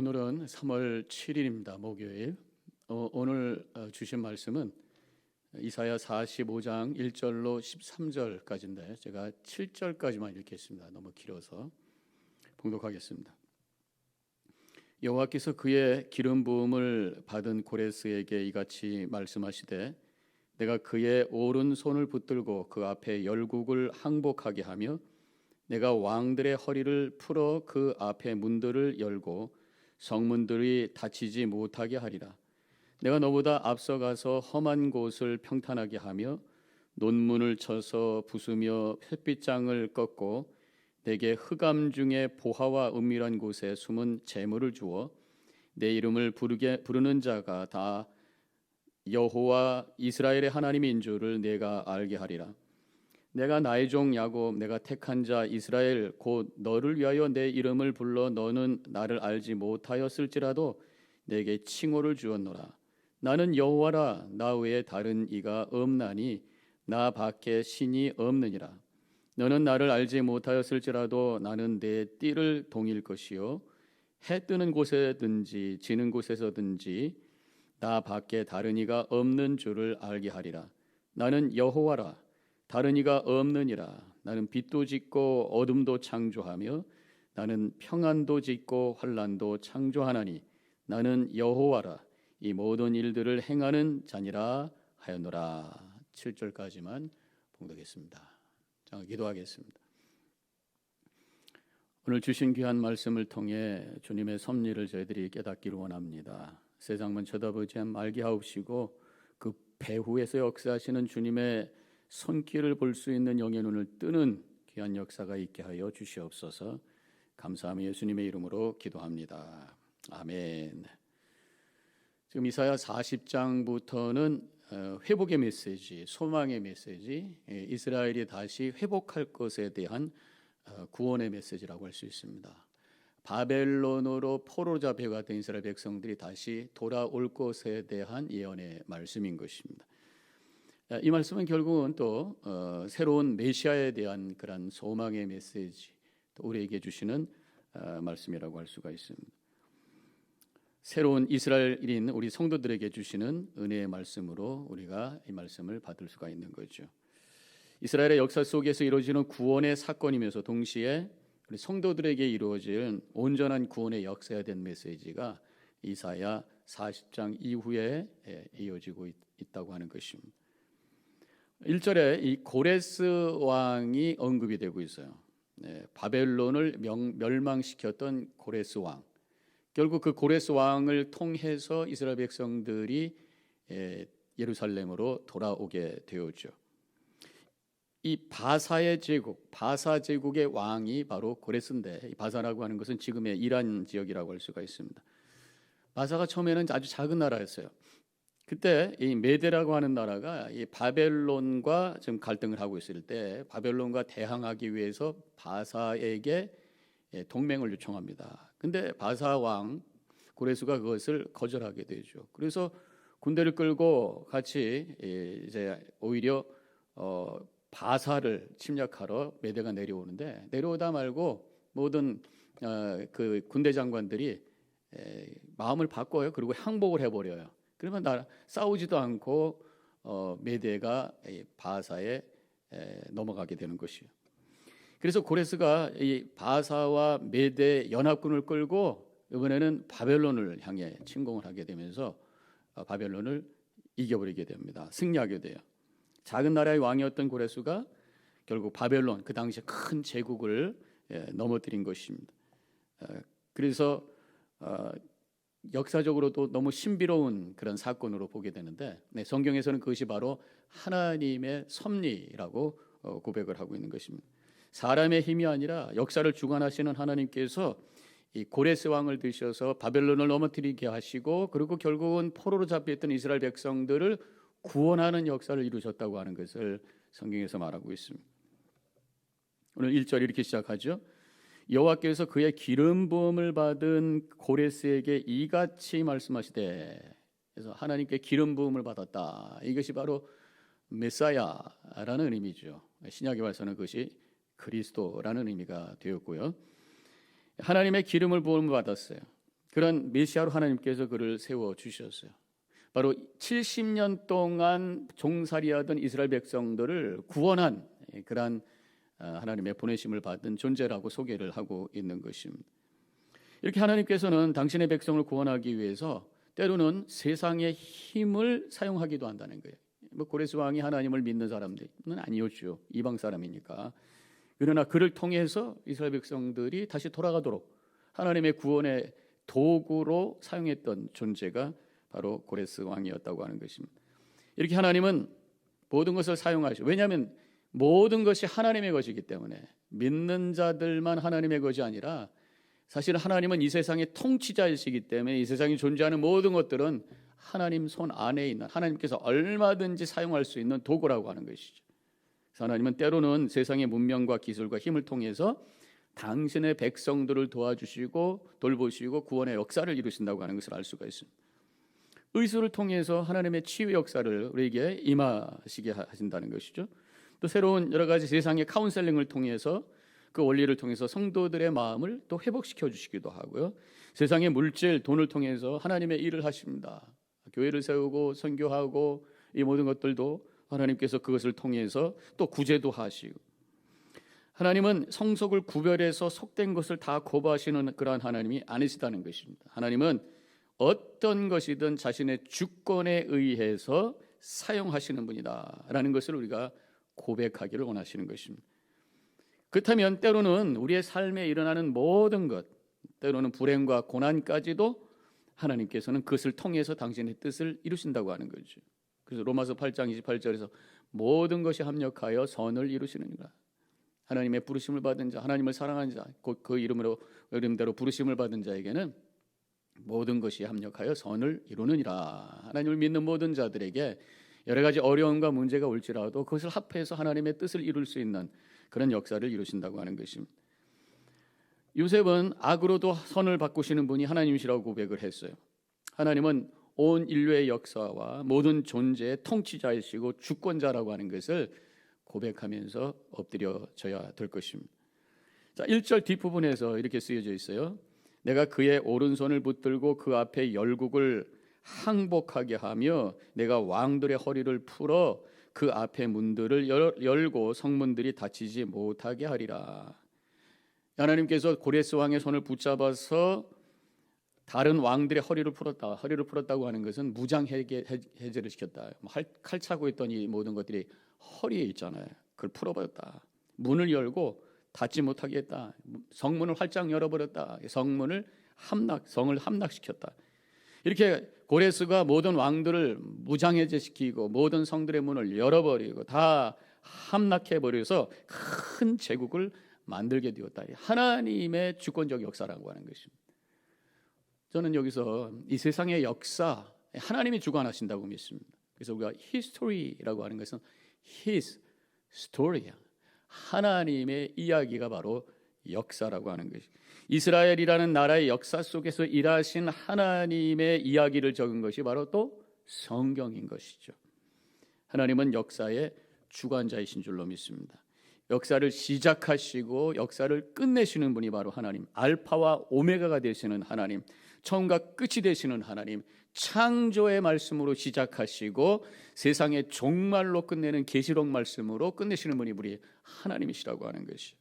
오늘은 3월 7일입니다. 목요일. 오늘 주신 말씀은 이사야 45장 1절로 13절까지인데 제가 7절까지만 읽겠습니다. 너무 길어서 봉독하겠습니다. 여호와께서 그의 기름 부음을 받은 고레스에게 이같이 말씀하시되 내가 그의 오른손을 붙들고 그 앞에 열국을 항복하게 하며 내가 왕들의 허리를 풀어 그 앞에 문들을 열고 성문들이 닫히지 못하게 하리라. 내가 너보다 앞서가서 험한 곳을 평탄하게 하며 논문을 쳐서 부수며 햇빛장을 꺾고 내게 흑암 중에 보화와 은밀한 곳에 숨은 재물을 주어 내 이름을 부르는 자가 다 여호와 이스라엘의 하나님인 줄을 내가 알게 하리라. 내가 나의 종 야곱 내가 택한 자 이스라엘 곧 너를 위하여 내 이름을 불러 너는 나를 알지 못하였을지라도 내게 칭호를 주었노라. 나는 여호와라. 나 외에 다른 이가 없나니 나 밖에 신이 없느니라. 너는 나를 알지 못하였을지라도 나는 내 띠를 동일 것이요 해 뜨는 곳에든지 지는 곳에서든지 나 밖에 다른 이가 없는 줄을 알게 하리라. 나는 여호와라. 다른 이가 없느니라. 나는 빛도 짓고 어둠도 창조하며 나는 평안도 짓고 환난도 창조하나니 나는 여호와라. 이 모든 일들을 행하는 자니라 하였노라. 7절까지만 봉독했습니다. 자, 기도하겠습니다. 오늘 주신 귀한 말씀을 통해 주님의 섭리를 저희들이 깨닫기를 원합니다. 세상만 쳐다보지 말게 하옵시고 그 배후에서 역사하시는 주님의 손길을 볼 수 있는 영의 눈을 뜨는 귀한 역사가 있게 하여 주시옵소서. 감사하며 예수님의 이름으로 기도합니다. 아멘. 지금 이사야 40장부터는 회복의 메시지, 소망의 메시지, 이스라엘이 다시 회복할 것에 대한 구원의 메시지라고 할 수 있습니다. 바벨론으로 포로로 잡혀가 된 이스라엘 백성들이 다시 돌아올 것에 대한 예언의 말씀인 것입니다. 이 말씀은 결국은 또 새로운 메시아에 대한 그런 소망의 메시지, 또 우리에게 주시는 말씀이라고 할 수가 있습니다. 새로운 이스라엘인 우리 성도들에게 주시는 은혜의 말씀으로 우리가 이 말씀을 받을 수가 있는 거죠. 이스라엘의 역사 속에서 이루어지는 구원의 사건이면서 동시에 우리 성도들에게 이루어질 온전한 구원의 역사에 대한 메시지가 이사야 40장 이후에 이어지고 있다고 하는 것입니다. 1절에 이 고레스 왕이 언급이 되고 있어요. 바벨론을 멸망시켰던 고레스 왕. 결국 그 고레스 왕을 통해서 이스라엘 백성들이 예루살렘으로 돌아오게 되었죠. 이 바사의 제국, 바사 제국의 왕이 바로 고레스인데, 이 바사라고 하는 것은 지금의 이란 지역이라고 할 수가 있습니다. 바사가 처음에는 아주 작은 나라였어요. 그때 이 메데라고 하는 나라가 이 바벨론과 지금 갈등을 하고 있을 때 바벨론과 대항하기 위해서 바사에게 동맹을 요청합니다. 근데 바사 왕 고레스가 그것을 거절하게 되죠. 그래서 군대를 끌고 같이 이제 오히려 바사를 침략하러 메대가 내려오는데, 내려오다 말고 모든 그 군대 장관들이 마음을 바꿔요. 그리고 항복을 해버려요. 그러면 싸우지도 않고 메대가 바사에 넘어가게 되는 것이에요. 그래서 고레스가 이 바사와 메대 연합군을 끌고 이번에는 바벨론을 향해 침공을 하게 되면서 바벨론을 이겨버리게 됩니다. 승리하게 돼요. 작은 나라의 왕이었던 고레스가 결국 바벨론, 그 당시 큰 제국을 넘어뜨린 것입니다. 그래서 역사적으로도 너무 신비로운 그런 사건으로 보게 되는데, 성경에서는 그것이 바로 하나님의 섭리라고 고백을 하고 있는 것입니다. 사람의 힘이 아니라 역사를 주관하시는 하나님께서 이 고레스 왕을 드셔서 바벨론을 넘어뜨리게 하시고, 그리고 결국은 포로로 잡혀있던 이스라엘 백성들을 구원하는 역사를 이루셨다고 하는 것을 성경에서 말하고 있습니다. 오늘 1절 이렇게 시작하죠. 여호와께서 그의 기름 부음을 받은 고레스에게 이같이 말씀하시되, 그래서 하나님께 기름 부음을 받았다. 이것이 바로 메사야라는 의미죠. 신약에 와서는 그것이 그리스도라는 의미가 되었고요. 하나님의 기름을 부음을 받았어요. 그런 메시아로 하나님께서 그를 세워 주셨어요. 바로 70년 동안 종살이하던 이스라엘 백성들을 구원한 그러한 하나님의 보내심을 받은 존재라고 소개를 하고 있는 것입니다. 이렇게 하나님께서는 당신의 백성을 구원하기 위해서 때로는 세상의 힘을 사용하기도 한다는 거예요. 고레스 왕이 하나님을 믿는 사람들은 아니었죠. 이방 사람이니까. 그러나 그를 통해서 이스라엘 백성들이 다시 돌아가도록 하나님의 구원의 도구로 사용했던 존재가 바로 고레스 왕이었다고 하는 것입니다. 이렇게 하나님은 모든 것을 사용하시고, 왜냐하면 모든 것이 하나님의 것이기 때문에 믿는 자들만 하나님의 것이 아니라 사실 하나님은 이 세상의 통치자이시기 때문에 이 세상에 존재하는 모든 것들은 하나님 손 안에 있는, 하나님께서 얼마든지 사용할 수 있는 도구라고 하는 것이죠. 그래서 하나님은 때로는 세상의 문명과 기술과 힘을 통해서 당신의 백성들을 도와주시고 돌보시고 구원의 역사를 이루신다고 하는 것을 알 수가 있습니다. 의술을 통해서 하나님의 치유 역사를 우리에게 임하시게 하신다는 것이죠. 또 새로운 여러 가지 세상의 카운셀링을 통해서 그 원리를 통해서 성도들의 마음을 또 회복시켜 주시기도 하고요. 세상의 물질, 돈을 통해서 하나님의 일을 하십니다. 교회를 세우고 선교하고 이 모든 것들도 하나님께서 그것을 통해서 또 구제도 하시고, 하나님은 성속을 구별해서 속된 것을 다 거부하시는 그러한 하나님이 아니시다는 것입니다. 하나님은 어떤 것이든 자신의 주권에 의해서 사용하시는 분이다라는 것을 우리가 고백하기를 원하시는 것입니다. 그렇다면 때로는 우리의 삶에 일어나는 모든 것, 때로는 불행과 고난까지도 하나님께서는 그것을 통해서 당신의 뜻을 이루신다고 하는 거죠. 그래서 로마서 8장 28절에서 모든 것이 합력하여 선을 이루시느니라. 하나님의 부르심을 받은 자, 하나님을 사랑하는 자, 곧 그 이름대로 부르심을 받은 자에게는 모든 것이 합력하여 선을 이루느니라. 하나님을 믿는 모든 자들에게 여러 가지 어려움과 문제가 올지라도 그것을 합해서 하나님의 뜻을 이룰 수 있는 그런 역사를 이루신다고 하는 것입니다. 요셉은 악으로도 선을 바꾸시는 분이 하나님이시라고 고백을 했어요. 하나님은 온 인류의 역사와 모든 존재의 통치자이시고 주권자라고 하는 것을 고백하면서 엎드려져야 될 것입니다. 자, 1절 뒷부분에서 이렇게 쓰여져 있어요. 내가 그의 오른손을 붙들고 그 앞에 열국을 항복하게 하며 내가 왕들의 허리를 풀어 그 앞에 문들을 열고 성문들이 닫히지 못하게 하리라. 하나님께서 고레스 왕의 손을 붙잡아서 다른 왕들의 허리를 풀었다. 허리를 풀었다고 하는 것은 무장 해제를 시켰다. 칼 차고 있던 이 모든 것들이 허리에 있잖아요. 그걸 풀어버렸다. 문을 열고 닫지 못하게 했다. 성문을 활짝 열어버렸다. 성을 함락시켰다. 이렇게 고레스가 모든 왕들을 무장해제시키고 모든 성들의 문을 열어버리고 다 함락해버려서 큰 제국을 만들게 되었다. 하나님의 주권적 역사라고 하는 것입니다. 저는 여기서 이 세상의 역사, 하나님이 주관하신다고 믿습니다. 그래서 우리가 history라고 하는 것은 His story야. 하나님의 이야기가 바로 역사라고 하는 것이, 이스라엘이라는 나라의 역사 속에서 일하신 하나님의 이야기를 적은 것이 바로 또 성경인 것이죠. 하나님은 역사의 주관자이신 줄로 믿습니다. 역사를 시작하시고 역사를 끝내시는 분이 바로 하나님, 알파와 오메가가 되시는 하나님, 처음과 끝이 되시는 하나님, 창조의 말씀으로 시작하시고 세상의 종말로 끝내는 계시록 말씀으로 끝내시는 분이 우리 하나님이시라고 하는 것이죠.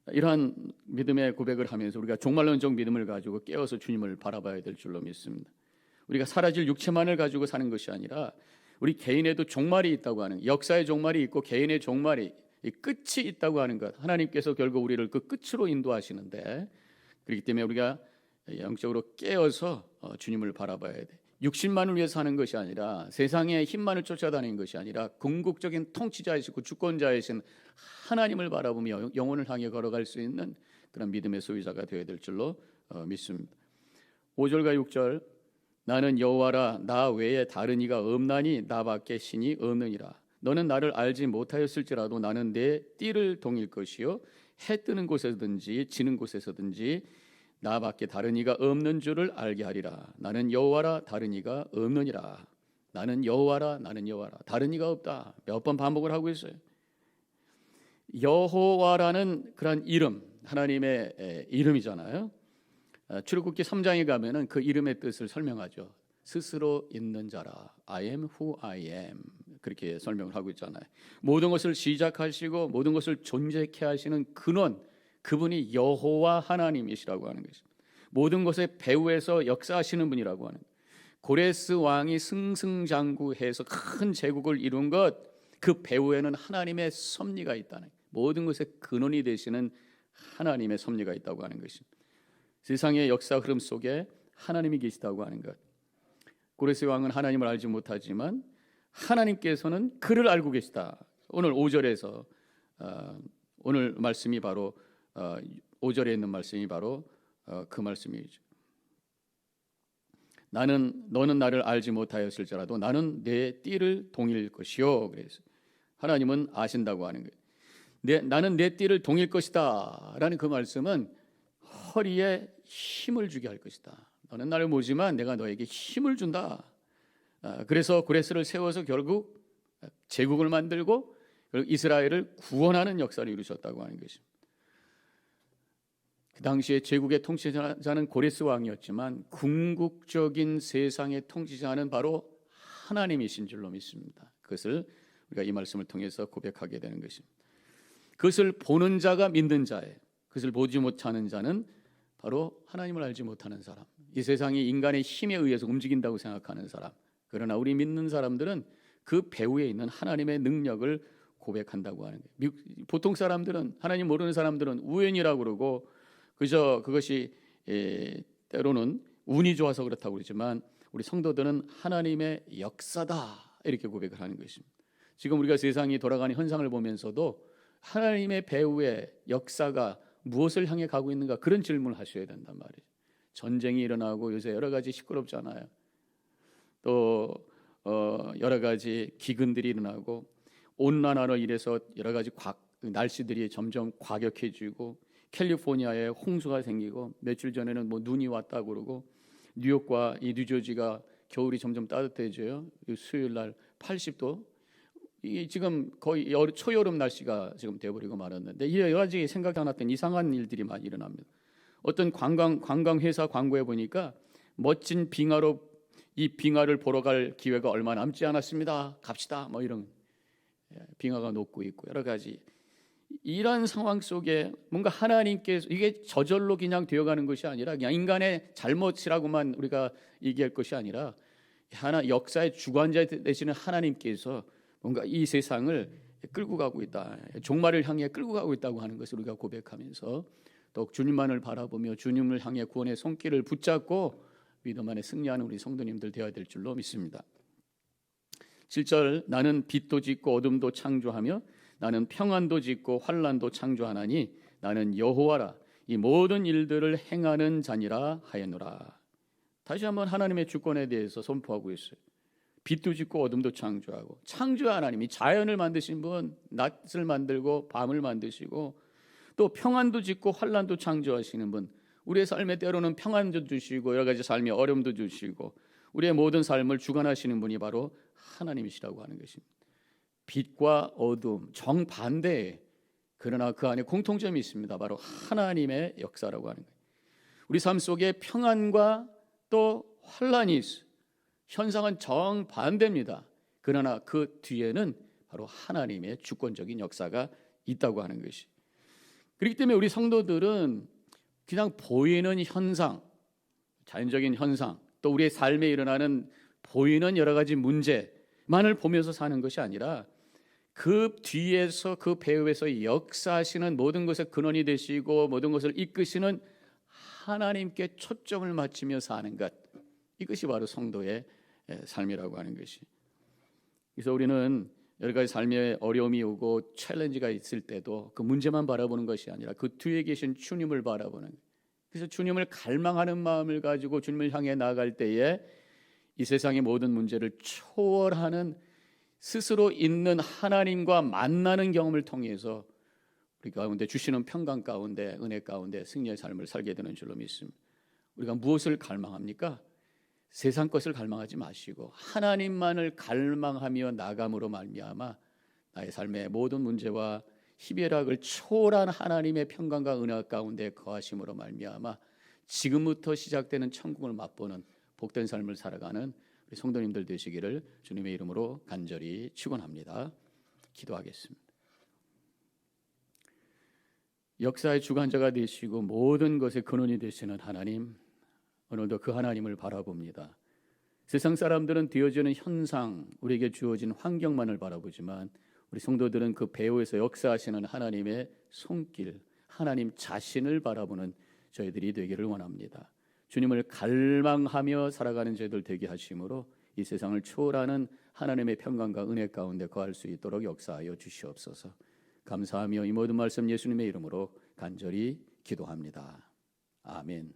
이러한 믿음의 고백을 하면서 우리가 종말론적 믿음을 가지고 깨어서 주님을 바라봐야 될 줄로 믿습니다. 우리가 사라질 육체만을 가지고 사는 것이 아니라 우리 개인에도 종말이 있다고 하는, 역사의 종말이 있고 개인의 종말이 끝이 있다고 하는 것, 하나님께서 결국 우리를 그 끝으로 인도하시는데, 그렇기 때문에 우리가 영적으로 깨어서 주님을 바라봐야 돼. 육신만을 위해서 사는 것이 아니라, 세상의 힘만을 쫓아다니는 것이 아니라 궁극적인 통치자이시고 주권자이신 하나님을 바라보며 영혼을 향해 걸어갈 수 있는 그런 믿음의 소유자가 되어야 될 줄로 믿습니다. 5절과 6절, 나는 여호와라, 나 외에 다른 이가 없나니 나밖에 신이 없느니라. 너는 나를 알지 못하였을지라도 나는 내 띠를 동일 것이요 해 뜨는 곳에서든지 지는 곳에서든지 나밖에 다른 이가 없는 줄을 알게 하리라. 나는 여호와라, 다른 이가 없느니라. 나는 여호와라, 나는 여호와라, 다른 이가 없다. 몇 번 반복을 하고 있어요. 여호와라는 그런 이름, 하나님의 이름이잖아요. 출애굽기 3장에 가면은 그 이름의 뜻을 설명하죠. 스스로 있는 자라. I am who I am. 그렇게 설명을 하고 있잖아요. 모든 것을 시작하시고 모든 것을 존재케 하시는 근원, 그분이 여호와 하나님이시라고 하는 것입니다. 모든 것의 배후에서 역사하시는 분이라고 하는, 고레스 왕이 승승장구해서 큰 제국을 이룬 것, 그 배후에는 하나님의 섭리가 있다는, 모든 것의 근원이 되시는 하나님의 섭리가 있다고 하는 것입니다. 세상의 역사 흐름 속에 하나님이 계시다고 하는 것. 고레스 왕은 하나님을 알지 못하지만 하나님께서는 그를 알고 계시다. 오늘 5절에서 오늘 말씀이 바로 5절에 있는 말씀이 바로 그 말씀이죠. 너는 나를 알지 못하였을지라도 나는 내 띠를 동일 것이요. 그래서 하나님은 아신다고 하는 거예요. 나는 내 띠를 동일 것이다 라는 그 말씀은 허리에 힘을 주게 할 것이다. 너는 나를 모지만 내가 너에게 힘을 준다. 그래서 고레스를 세워서 결국 제국을 만들고 이스라엘을 구원하는 역사를 이루셨다고 하는 것입니다. 그 당시에 제국의 통치자는 고레스 왕이었지만 궁극적인 세상의 통치자는 바로 하나님이신 줄로 믿습니다. 그것을 우리가 이 말씀을 통해서 고백하게 되는 것입니다. 그것을 보는 자가 믿는 자예요. 그것을 보지 못하는 자는 바로 하나님을 알지 못하는 사람, 이 세상이 인간의 힘에 의해서 움직인다고 생각하는 사람. 그러나 우리 믿는 사람들은 그 배후에 있는 하나님의 능력을 고백한다고 하는 거예요. 보통 사람들은, 하나님 모르는 사람들은 우연이라고 그러고 그저 그것이 때로는 운이 좋아서 그렇다고 그러지만 우리 성도들은 하나님의 역사다 이렇게 고백을 하는 것입니다. 지금 우리가 세상이 돌아가는 현상을 보면서도 하나님의 배후의 역사가 무엇을 향해 가고 있는가, 그런 질문을 하셔야 된단 말이죠. 전쟁이 일어나고 요새 여러 가지 시끄럽잖아요. 또 여러 가지 기근들이 일어나고 온난화로 인해서 여러 가지 날씨들이 점점 과격해지고 캘리포니아에 홍수가 생기고 며칠 전에는 뭐 눈이 왔다고 그러고 뉴욕과 이 뉴저지가 겨울이 점점 따뜻해져요. 수요일 날 80도. 이 지금 거의 초여름 날씨가 지금 되어버리고 말았는데 여러 가지 생각지 않았던 이상한 일들이 많이 일어납니다. 어떤 관광 회사 광고에 보니까 멋진 빙하로, 이 빙하를 보러 갈 기회가 얼마 남지 않았습니다. 갑시다. 뭐 이런 빙하가 녹고 있고 여러 가지 이런 상황 속에 뭔가 하나님께서, 이게 저절로 그냥 되어가는 것이 아니라 그냥 인간의 잘못이라고만 우리가 얘기할 것이 아니라 역사의 주관자 되시는 하나님께서 뭔가 이 세상을 끌고 가고 있다, 종말을 향해 끌고 가고 있다고 하는 것을 우리가 고백하면서 또 주님만을 바라보며 주님을 향해 구원의 손길을 붙잡고 믿음 안에 승리하는 우리 성도님들 되어야 될 줄로 믿습니다. 7절, 나는 빛도 짓고 어둠도 창조하며 나는 평안도 짓고 환난도 창조하나니 나는 여호와라, 이 모든 일들을 행하는 자니라 하였노라. 다시 한번 하나님의 주권에 대해서 선포하고 있어요. 빛도 짓고 어둠도 창조하고, 창조 하나님이 자연을 만드신 분, 낮을 만들고 밤을 만드시고 또 평안도 짓고 환난도 창조하시는 분, 우리의 삶에 때로는 평안도 주시고 여러 가지 삶의 어려움도 주시고 우리의 모든 삶을 주관하시는 분이 바로 하나님이시라고 하는 것입니다. 빛과 어둠 정반대, 그러나 그 안에 공통점이 있습니다. 바로 하나님의 역사라고 하는 거예요. 우리 삶 속에 평안과 또 환난이 있어요. 현상은 정반대입니다. 그러나 그 뒤에는 바로 하나님의 주권적인 역사가 있다고 하는 것이. 그렇기 때문에 우리 성도들은 그냥 보이는 현상, 자연적인 현상, 또 우리의 삶에 일어나는 보이는 여러 가지 문제만을 보면서 사는 것이 아니라 그 뒤에서, 그 배후에서 역사하시는 모든 것의 근원이 되시고 모든 것을 이끄시는 하나님께 초점을 맞추며 사는 것, 이것이 바로 성도의 삶이라고 하는 것이. 그래서 우리는 여러 가지 삶의 어려움이 오고 챌린지가 있을 때도 그 문제만 바라보는 것이 아니라 그 뒤에 계신 주님을 바라보는, 그래서 주님을 갈망하는 마음을 가지고 주님을 향해 나아갈 때에 이 세상의 모든 문제를 초월하는, 스스로 있는 하나님과 만나는 경험을 통해서 우리 가운데 주시는 평강 가운데, 은혜 가운데 승리의 삶을 살게 되는 줄로 믿습니다. 우리가 무엇을 갈망합니까? 세상 것을 갈망하지 마시고 하나님만을 갈망하며 나감으로 말미암아 나의 삶의 모든 문제와 희비애락을 초월한 하나님의 평강과 은혜 가운데 거하심으로 말미암아 지금부터 시작되는 천국을 맛보는 복된 삶을 살아가는 우리 성도님들 되시기를 주님의 이름으로 간절히 축원합니다. 기도하겠습니다. 역사의 주관자가 되시고 모든 것의 근원이 되시는 하나님, 오늘도 그 하나님을 바라봅니다. 세상 사람들은 되어지는 현상, 우리에게 주어진 환경만을 바라보지만 우리 성도들은 그 배후에서 역사하시는 하나님의 손길, 하나님 자신을 바라보는 저희들이 되기를 원합니다. 주님을 갈망하며 살아가는 저희들 되게 하심으로 이 세상을 초월하는 하나님의 평강과 은혜 가운데 거할 수 있도록 역사하여 주시옵소서. 감사하며 이 모든 말씀 예수님의 이름으로 간절히 기도합니다. 아멘.